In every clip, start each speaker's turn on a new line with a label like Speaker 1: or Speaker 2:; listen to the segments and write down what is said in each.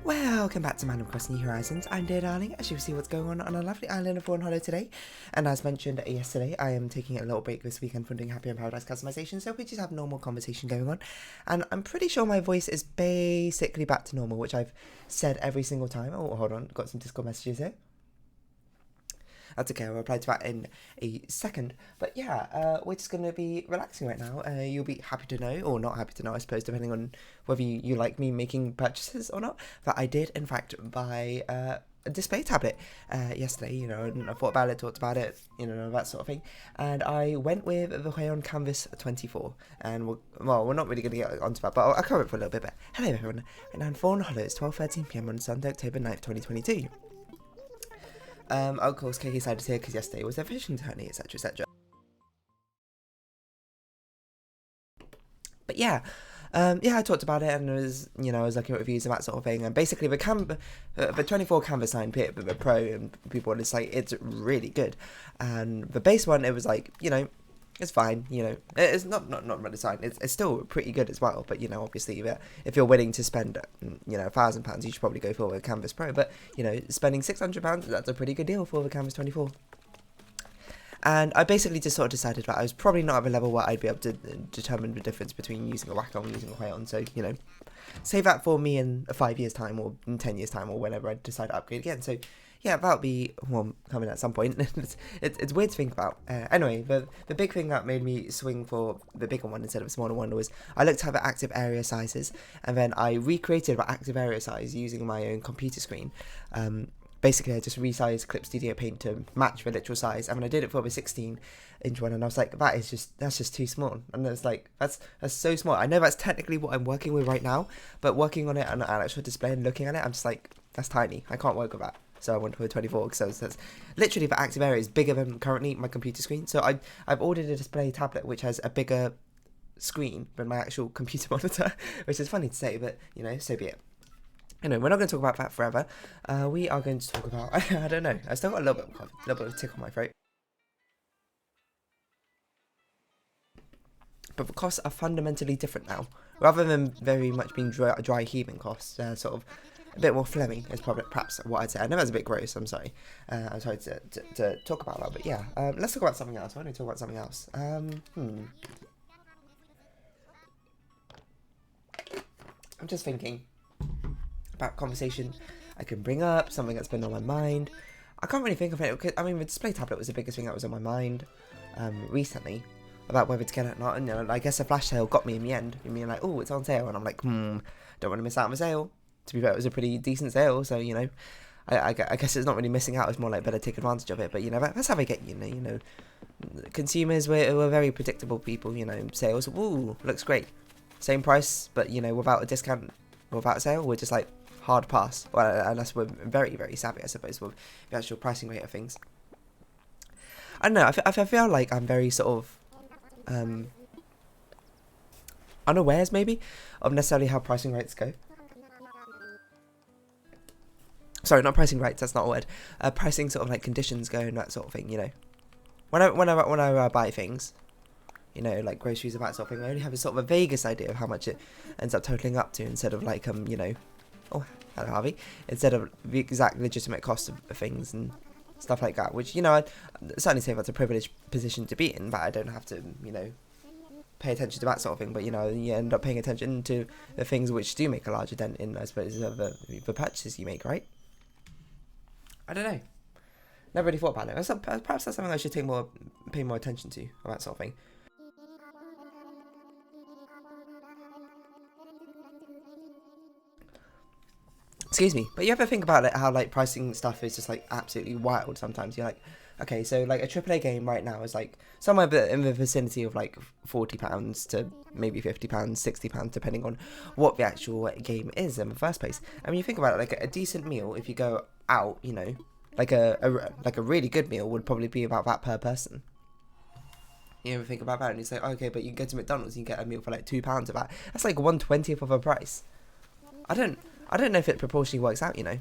Speaker 1: Welcome back to Animal Crossing New Horizons. I'm dear darling, as you see what's going on a lovely island of Fawnhollow today. And as mentioned yesterday, I am taking a little break this weekend from doing Happy in Paradise customization, so we just have normal conversation going on. And I'm pretty sure my voice is basically back to normal, which I've said every single time. Oh, hold on, got some Discord messages here. That's okay, I'll reply to that in a second. But yeah, we're just going to be relaxing right now. You'll be happy to know, or not happy to know, I suppose, depending on whether you like me making purchases or not, that I did, in fact, buy a display tablet yesterday, you know, and I thought about it, talked about it, you know, that sort of thing. And I went with the Rayon Canvas 24. And, we're not really going to get onto that, but I'll cover it for a little bit. But hello, everyone. Right now in Fawnhollow, it's 12:13 PM on Sunday, October 9th, 2022. Of course, Kiki decided here because yesterday was their fishing tourney, etc, etc. But yeah, I talked about it, and it was, you know, I was looking at reviews and that sort of thing, and basically the 24 canvas line, the Pro, and people were just like, it's really good, and the base one, it was like, you know, it's fine, you know, it's not really fine, it's still pretty good as well, but, you know, obviously, if you're willing to spend, you know, £1,000, you should probably go for a Canvas Pro, but, you know, spending £600, that's a pretty good deal for the Canvas 24. And I basically just sort of decided that I was probably not at a level where I'd be able to determine the difference between using a Wacom and using a Rayon, so, you know, save that for me in 5 years' time, or in 10 years' time, or whenever I decide to upgrade again, so, yeah, that'll be, well, coming at some point. it's weird to think about. Anyway, the big thing that made me swing for the bigger one instead of a smaller one was I looked at the active area sizes, and then I recreated the active area size using my own computer screen. Basically, I just resized Clip Studio Paint to match the literal size, and when I did it for the 16-inch one, and I was like, that's just too small, and it's like, that's so small. I know that's technically what I'm working with right now, but working on it on an actual display and looking at it, I'm just like, that's tiny, I can't work with that. So I went for a 24, so that's literally the active area is bigger than currently my computer screen. So I've ordered a display tablet which has a bigger screen than my actual computer monitor, which is funny to say, but, you know, so be it. Anyway, we're not going to talk about that forever. We are going to talk about, I don't know, I still got a little bit of tick on my throat. But the costs are fundamentally different now. Rather than very much being dry heaving costs, sort of a bit more Fleming is probably perhaps what I'd say. I know that's a bit gross, I'm sorry. I'm sorry to talk about that, but yeah. Let's talk about something else. Why don't we talk about something else? I'm just thinking about conversation I can bring up, something that's been on my mind. I can't really think of it, because, I mean, the display tablet was the biggest thing that was on my mind recently, about whether to get it or not. And, you know, I guess the flash sale got me in the end. I mean, like, oh, it's on sale, and I'm like, don't want to miss out on the sale. To be fair, it was a pretty decent sale, so, you know, I guess it's not really missing out. It's more like better take advantage of it. But, you know, that's how they get, you know, consumers were very predictable people, you know, sales, ooh, looks great. Same price, but, you know, without a discount, without a sale, we're just like, hard pass. Well, unless we're very, very savvy, I suppose, with the actual pricing rate of things. I don't know, I feel like I'm very sort of, unawares, maybe, of necessarily how pricing rates go. Sorry, not pricing rates, that's not a word. Pricing sort of like conditions go and that sort of thing, you know. When I buy things, you know, like groceries and that sort of thing, I only have a sort of a vaguest idea of how much it ends up totaling up to, instead of like, you know, oh, hello Harvey, instead of the exact legitimate cost of things and stuff like that, which, you know, I'd certainly say that's a privileged position to be in, but I don't have to, you know, pay attention to that sort of thing, but, you know, you end up paying attention to the things which do make a larger dent in, I suppose, the purchases you make, right? I don't know. Never really thought about it. Perhaps that's something I should pay more attention to, or that sort of thing. Excuse me, but you ever think about it, how, like, pricing stuff is just, like, absolutely wild sometimes. You're like, okay, so, like, a AAA game right now is, like, somewhere in the vicinity of, like, £40 to maybe £50, £60, depending on what the actual game is in the first place. I mean, you think about it, like, a decent meal, if you go out, you know, like a really good meal would probably be about that per person. You ever think about that, and you say, okay, but you can go to McDonald's and you get a meal for, like, £2 of that. That's, like, 1/20th of a price. I don't know if it proportionally works out, you know.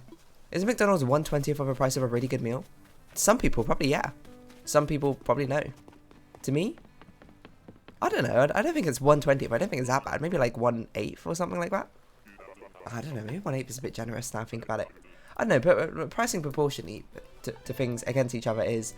Speaker 1: Is McDonald's 1/20th of the price of a really good meal? Some people probably, yeah. Some people probably no. To me, I don't know. I don't think it's 1/20th. I don't think it's that bad. Maybe like 1/8 or something like that. I don't know, maybe 1/8 is a bit generous now I think about it. I don't know, but pricing proportionally to things against each other is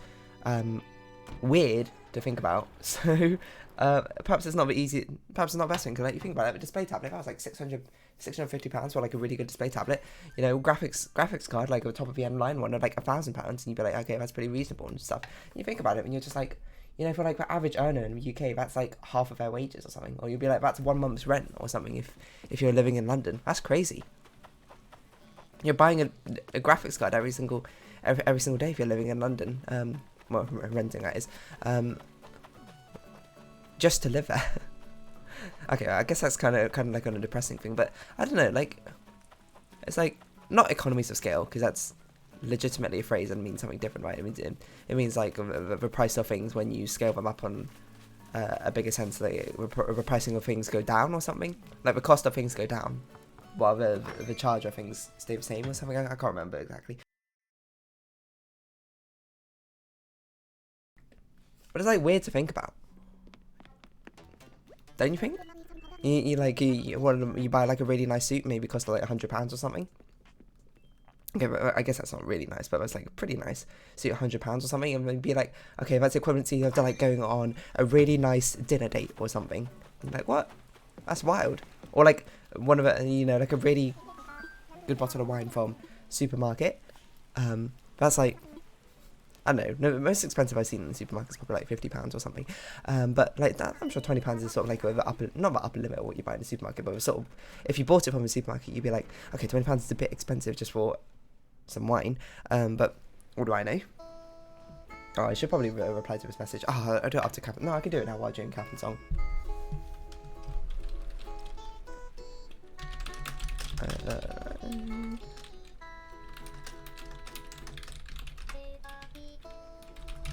Speaker 1: weird to think about. So perhaps it's not easy. Perhaps it's not the best thing, because like, you think about it, a display tablet, that was like £650 for like a really good display tablet. You know, graphics card, like a top of the end line one, at like £1,000, and you'd be like, okay, that's pretty reasonable and stuff. And you think about it, and you're just like, you know, for like the average earner in the UK, that's like half of their wages or something. Or you'd be like, that's 1 month's rent or something if you're living in London. That's crazy. You're buying a graphics card every single day if you're living in London. Well, renting that is. Just to live there. Okay, I guess that's kind of like on a depressing thing, but I don't know, like, it's like not economies of scale, because that's legitimately a phrase and means something different, right? It means like the price of things when you scale them up on a bigger sense, like the pricing of things go down or something, like the cost of things go down while the charge of things stay the same or something. I can't remember exactly, but it's like weird to think about, don't you think? You buy like a really nice suit, maybe cost like £100 or something. Okay, but I guess that's not really nice, but it's like pretty nice suit, £100 or something, and then be like, okay, that's equivalency of like going on a really nice dinner date or something. And like, what? That's wild. Or like one of it, you know, like a really good bottle of wine from supermarket. That's like, I don't know, the most expensive I've seen in the supermarket is probably like £50 or something. But like that, I'm sure £20 is sort of like not the upper limit of what you buy in the supermarket, but sort of, if you bought it from the supermarket, you'd be like, okay, £20 is a bit expensive just for some wine. But what do I know? Oh, I should probably reply to this message. Oh, I do it after Cap. No, I can do it now while doing Cap and song.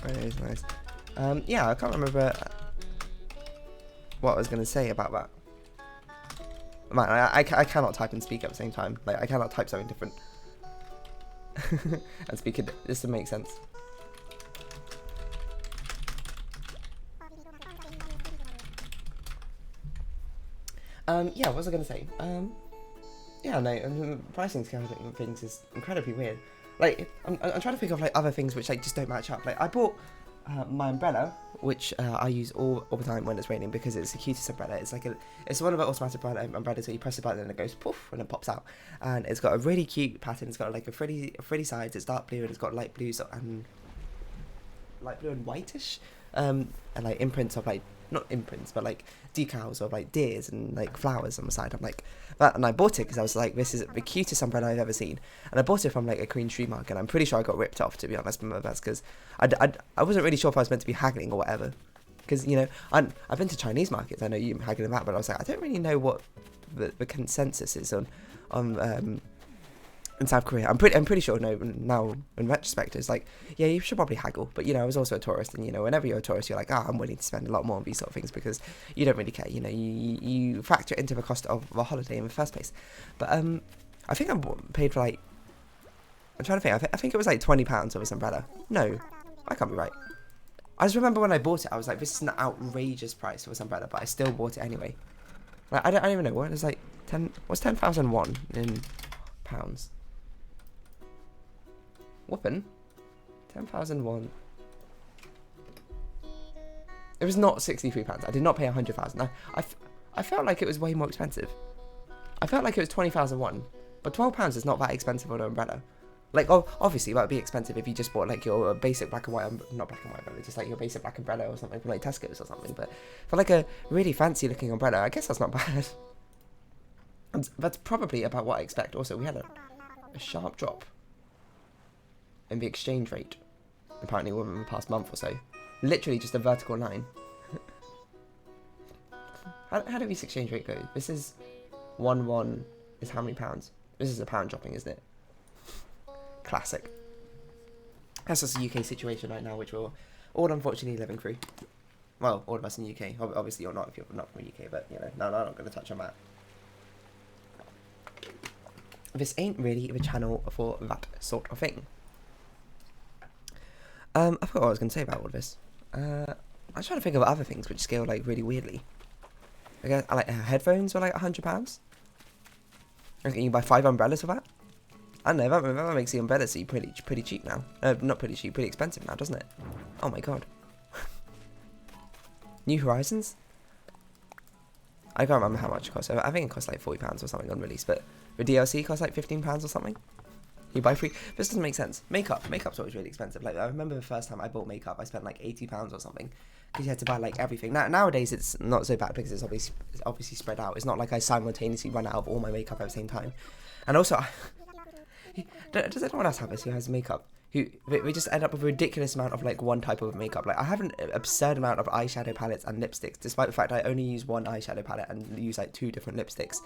Speaker 1: It's nice. Yeah, I can't remember what I was gonna say about that. Man, I cannot type and speak at the same time. Like, I cannot type something different and speak it just to make sense. Yeah, what was I gonna say? Yeah, no, pricing scale things is incredibly weird. Like, I'm trying to think of like other things which like just don't match up. Like, I bought my umbrella, which I use all the time when it's raining, because it's the cutest umbrella. It's one of the automatic umbrellas where you press the button and it goes poof and it pops out, and it's got a really cute pattern. It's got like a frilly sides. It's dark blue and it's got light blue and whitish, and like imprints of like, not imprints, but like decals of like deers and like flowers on the side. I'm like that, and I bought it because I was like, this is the cutest umbrella I've ever seen, and I bought it from like a Queen Street Market, and I'm pretty sure I got ripped off, to be honest. But that's because I wasn't really sure if I was meant to be haggling or whatever, because, you know, I've been to Chinese markets, I know you haggling that, but I was like, I don't really know what the consensus is on in South Korea. I'm pretty sure now in retrospect it's like, yeah, you should probably haggle, but you know, I was also a tourist, and you know, whenever you're a tourist, you're like, I'm willing to spend a lot more on these sort of things, because you don't really care, you know, you factor it into the cost of the holiday in the first place. But I think I paid for like, I'm trying to think, I think it was like £20 for this umbrella. No, I can't be right. I just remember when I bought it, I was like, this is an outrageous price for this umbrella, but I still bought it anyway. Like, I don't even know what it's like. What's 10,001 in pounds? Whoopin'. 10,001. It was not £63. I did not pay 100,000. I felt like it was way more expensive. I felt like it was 20,001, but £12 is not that expensive on an umbrella. Like, obviously that would be expensive if you just bought like your basic black and white, not black and white umbrella, just like your basic black umbrella or something from like Tesco's or something. But for like a really fancy looking umbrella, I guess that's not bad. And that's probably about what I expect. Also, we had a sharp drop in the exchange rate, apparently, within the past month or so. Literally just a vertical line. How did this exchange rate go? This is 1 is how many pounds? This is a pound dropping, isn't it? Classic. That's just a UK situation right now, which we're all unfortunately living through. Well, all of us in the UK. Obviously you're not if you're not from the UK, but you know, no, I'm not going to touch on that. This ain't really the channel for that sort of thing. I forgot what I was going to say about all of this. I was trying to think of other things which scale like really weirdly. I guess like headphones were like £100. Okay, you buy 5 umbrellas for that? I don't know, that makes the umbrella seat pretty cheap now. Not pretty cheap, pretty expensive now, doesn't it? Oh my god. New Horizons? I can't remember how much it costs. I think it costs like £40 or something on release, but the DLC costs like £15 or something. You buy free. This doesn't make sense. Makeup's always really expensive. Like I remember the first time I bought makeup, I spent like £80 or something because you had to buy like everything. Nowadays it's not so bad because it's obviously spread out. It's not like I simultaneously run out of all my makeup at the same time. And also, does anyone else have this who has makeup? We just end up with a ridiculous amount of like one type of makeup. Like I have an absurd amount of eyeshadow palettes and lipsticks, despite the fact I only use one eyeshadow palette and use like 2 different lipsticks.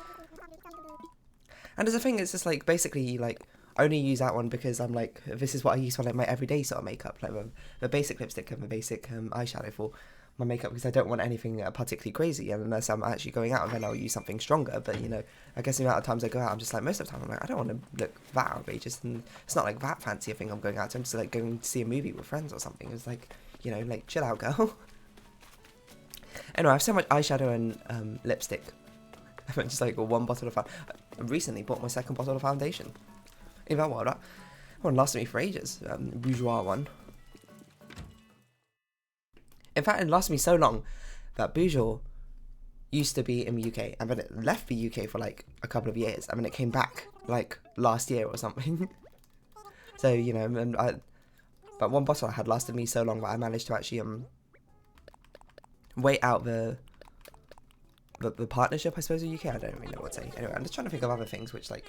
Speaker 1: And as a thing, it's just like basically like I only use that one because I'm like, this is what I use for like my everyday sort of makeup, like the basic lipstick and the basic eyeshadow for my makeup, because I don't want anything particularly crazy, and unless I'm actually going out, then I'll use something stronger. But you know, I guess the amount of times I go out, I'm just like, most of the time I'm like, I don't want to look that outrageous, and it's not like that fancy a thing I'm going out to. I'm just like going to see a movie with friends or something. It's like, you know, like chill out, girl. Anyway, I have so much eyeshadow and lipstick. I went just like 1 bottle of. I recently bought my 2nd bottle of foundation. In fact, that one lasted me for ages. Bourjois one. In fact, it lasted me so long that Bourjois used to be in the UK, and then it left the UK for like a couple of years, and then it came back like last year or something. So you know, and but 1 bottle I had lasted me so long that I managed to actually wait out the partnership, I suppose, with UK. I don't really know what to say. Anyway, I'm just trying to think of other things which like.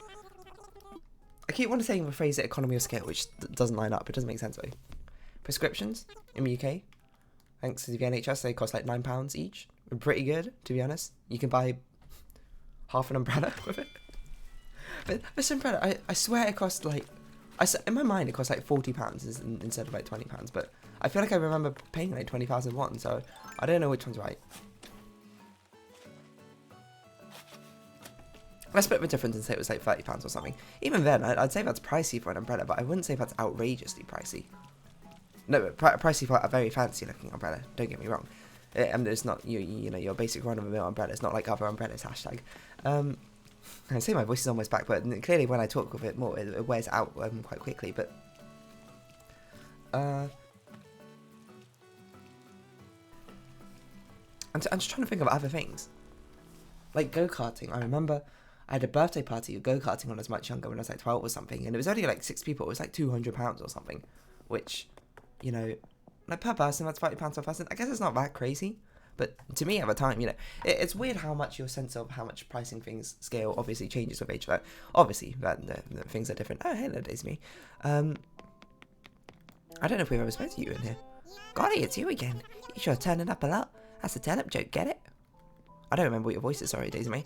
Speaker 1: I keep wanting to say the phrase economy of scale, which doesn't line up. It doesn't make sense to me. Prescriptions in the UK, thanks to the NHS, they cost like £9 each. Pretty good, to be honest. You can buy half an umbrella with it. But this umbrella, I swear it cost like, in my mind it cost like £40 instead of like £20. But I feel like I remember paying like 20,001, so I don't know which one's right. Let's split the difference and say it was like £30 or something. Even then, I'd say that's pricey for an umbrella, but I wouldn't say that's outrageously pricey. No, pricey for a very fancy looking umbrella, don't get me wrong. And it's not, you know, your basic run-of-the-mill umbrella. It's not like other umbrellas, hashtag. I say my voice is almost back, but clearly when I talk with it more, it wears out quite quickly, but. I'm just trying to think of other things. Like go-karting, I remember I had a birthday party with go-karting when I was much younger, when I was like 12 or something, and it was only like 6 people. It was like £200 or something, which, you know, like per person, that's £30 per person. I guess it's not that crazy, but to me at the time, you know, it's weird how much your sense of how much pricing things scale obviously changes with age. Like, obviously, the things are different. Oh, hello, there's me. I don't know if we've ever spoken to you in here. Golly, it's you again. You sure turning up a lot. That's a turnip joke, get it? I don't remember what your voice is, sorry, Daisy.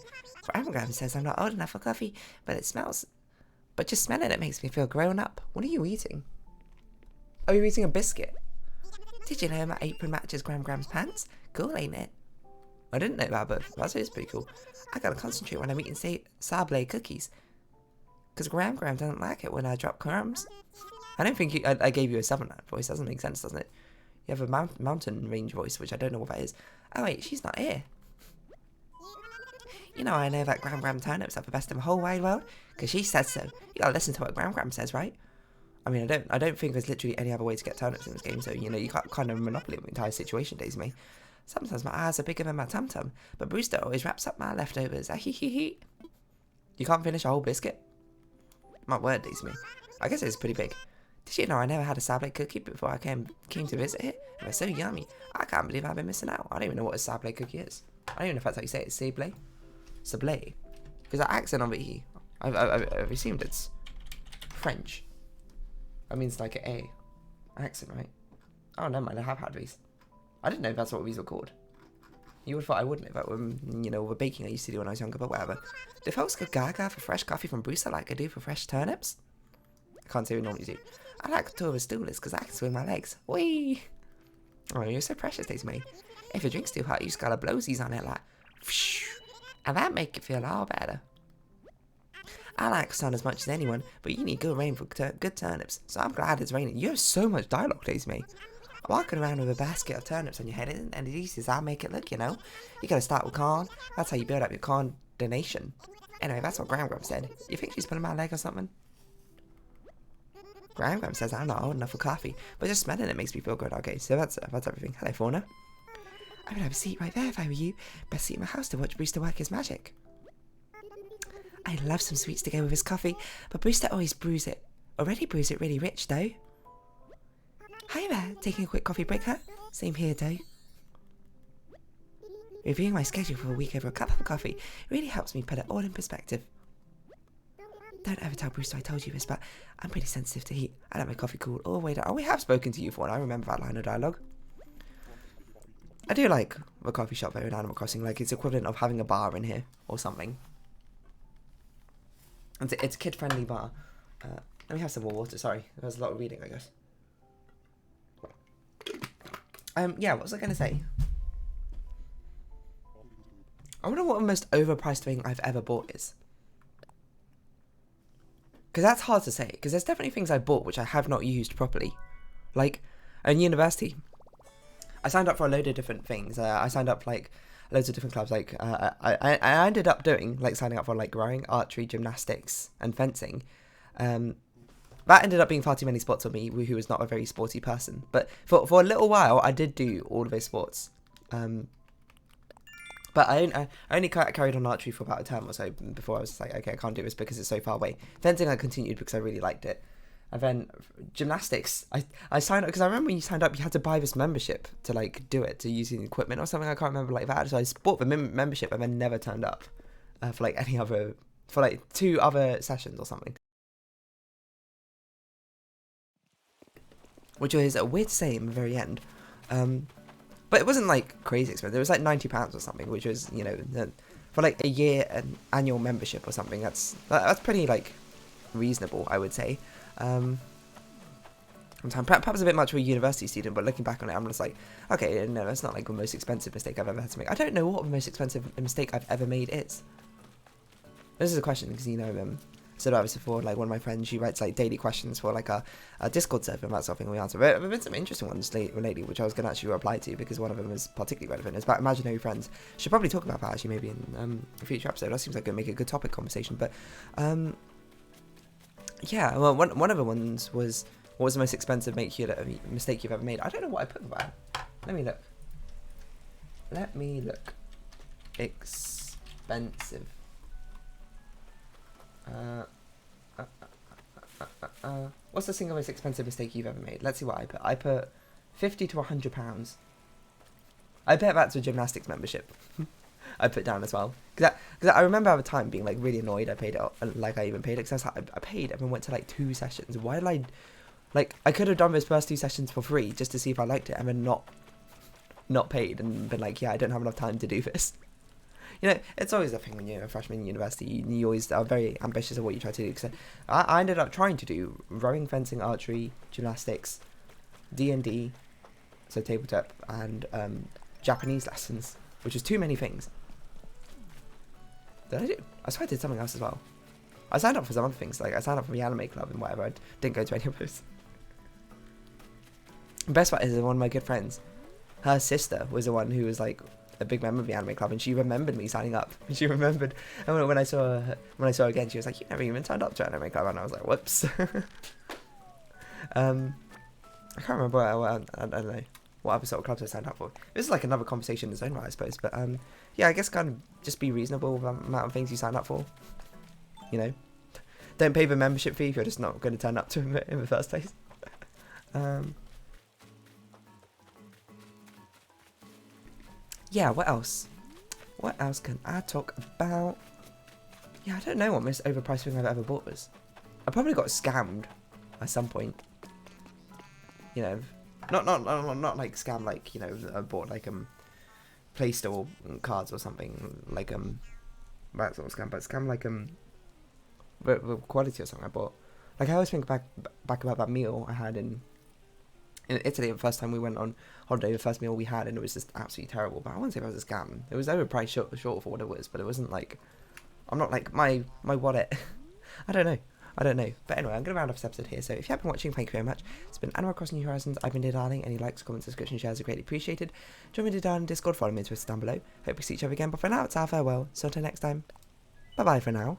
Speaker 1: Graham says I'm not old enough for coffee, but just smelling it makes me feel grown up. What are you eating? Oh, you're eating a biscuit? Did you know my apron matches Gram's pants? Cool, ain't it? I didn't know that, but that is pretty cool. I gotta concentrate when I'm eating Sablé cookies. Because Gram doesn't like it when I drop crumbs. I don't think I gave you a southern voice. Doesn't make sense, doesn't it? You have a mountain range voice, which I don't know what that is. Oh wait, she's not here. You know I know that Gram turnips are the best in the whole wide world, because she says so. You gotta listen to what Gram says, right? I mean, I don't think there's literally any other way to get turnips in this game, so, you know, you can't kind of monopoly the entire situation, Daisy. Sometimes my eyes are bigger than my tum-tum, but Brewster always wraps up my leftovers. You can't finish a whole biscuit? My word, Daisy. I guess it's pretty big. Did you know I never had a Sablé cookie before I came to visit it? It was so yummy. I can't believe I've been missing out. I don't even know what a Sablé cookie is. I don't even know if that's how you say it. Sablé? Sablé? Because that accent on the E. I've assumed it's French. That means like an A accent, right? Oh, never mind. I have had these. I didn't know that's what these were called. You would have thought I would know that when, you know, the baking I used to do when I was younger, but whatever. Do folks go gaga for fresh coffee from Brewster like I do for fresh turnips? I can't say we normally do. I like to tour with stoolers because I can swing my legs. Whee! Oh, you're so precious, Daisy. If your drink's too hot, you just gotta blowsies on it like, phew, and that make it feel all better. I like sun as much as anyone, but you need good rain for good turnips, so I'm glad it's raining. You have so much dialogue, Daisy. Walking around with a basket of turnips on your head isn't as easy as I make it look, you know. You gotta start with corn. That's how you build up your corn donation. Anyway, that's what Gram said. You think she's pulling my leg or something? Gram says I'm not old enough for coffee, but just smelling it makes me feel good. Okay, so that's everything. Hello, Fauna. I would have a seat right there if I were you. Best seat in my house to watch Brewster work his magic. I love some sweets to go with his coffee, but Brewster always brews it really rich, though. Hi there, taking a quick coffee break, huh? Same here, though. Reviewing my schedule for a week over a cup of coffee really helps me put it all in perspective. Don't ever tell Brewster I told you this, but I'm pretty sensitive to heat. I like my coffee cooled all the way down. Oh, we have spoken to you for, and I remember that line of dialogue. I do like the coffee shop though in Animal Crossing, like it's equivalent of having a bar in here or something. It's a kid-friendly bar. Let me have some more water. Sorry, there's a lot of reading, I guess. Yeah, what was I going to say? I wonder what the most overpriced thing I've ever bought is. Because that's hard to say. Because there's definitely things I bought which I have not used properly. Like, in university, I signed up for a load of different things. I signed up for, like, loads of different clubs. Like, I ended up doing, like, signing up for, like, rowing, archery, gymnastics, and fencing. That ended up being far too many sports for me, who was not a very sporty person. But for a little while, I did do all of those sports. But I only carried on archery for about a term or so before I was like, okay, I can't do this because it's so far away. Fencing I continued because I really liked it. And then gymnastics, I signed up, because I remember when you signed up, you had to buy this membership to, like, do it, to use the equipment or something. I can't remember like that. So I bought the membership and then never turned up for, like, for, like, 2 other sessions or something. Which was a weird to say in the very end. But it wasn't, like, crazy expensive. It was, like, £90 or something, which was, you know, for, like, a year, an annual membership or something. That's pretty, like, reasonable, I would say. Perhaps a bit much for a university student, but looking back on it, I'm just like, okay, no, that's not, like, the most expensive mistake I've ever had to make. I don't know what the most expensive mistake I've ever made is. This is a question, because, you know, so obviously for, like, one of my friends, she writes, like, daily questions for, like, a Discord server and that sort of thing, and we answer. There have been some interesting ones lately, which I was going to actually reply to, because one of them is particularly relevant. It's about imaginary friends. Should probably talk about that, actually, maybe in a future episode. That seems like it would make a good topic conversation, but, yeah, well, one of the ones was, what was the most expensive mistake you've ever made? I don't know what I put for that. Let me look. Expensive. What's the single most expensive mistake you've ever made? Let's see what I put. I put £50 to £100. I bet that's a gymnastics membership. I put down as well, because I remember at the time being, like, really annoyed. I paid it, like, I even paid it, because I paid and then went to, like, 2 sessions. Why did I, like, I could have done those first 2 sessions for free just to see if I liked it, and then not paid and been like, yeah, I don't have enough time to do this. You know, it's always a thing when you're a freshman in university. You always are very ambitious of what you try to do. Because I ended up trying to do rowing, fencing, archery, gymnastics, D&D, so tabletop, and Japanese lessons, which is too many things. Did I do? I swear I did something else as well. I signed up for some other things, like I signed up for the anime club and whatever. I didn't go to any of those. The best part is one of my good friends, her sister was the one who was, like, a big member of the anime club, and she remembered me signing up. She remembered, and when I saw her again, she was like, "You never even signed up to anime club," and I was like, "Whoops." I can't remember. I don't know what other sort of clubs I signed up for. This is like another conversation in its own right, I suppose. But yeah, I guess kind of just be reasonable with the amount of things you sign up for. You know, don't pay the membership fee if you're just not going to turn up to it in the first place. Yeah, what else? What else can I talk about? Yeah, I don't know what most overpriced thing I've ever bought was. I probably got scammed at some point. You know, not like scam, like, you know, I bought like Play Store cards or something, like that sort of scam, but scam like the quality or something I bought. Like, I always think back about that meal I had in Italy the first time we went on holiday, the first meal we had, and it was just absolutely terrible. But I wouldn't say it was a scam. It was overpriced short for what it was, but it wasn't like, I'm not like my wallet. I don't know. But anyway, I'm going to round off this episode here. So if you have been watching, thank you very much. It's been Animal Crossing New Horizons. I've been Darling. Any likes, comments, subscription, shares are greatly appreciated. Join me in Discord, follow me on Twitter down below. Hope we see each other again. But for now, it's our farewell. So until next time. Bye bye for now.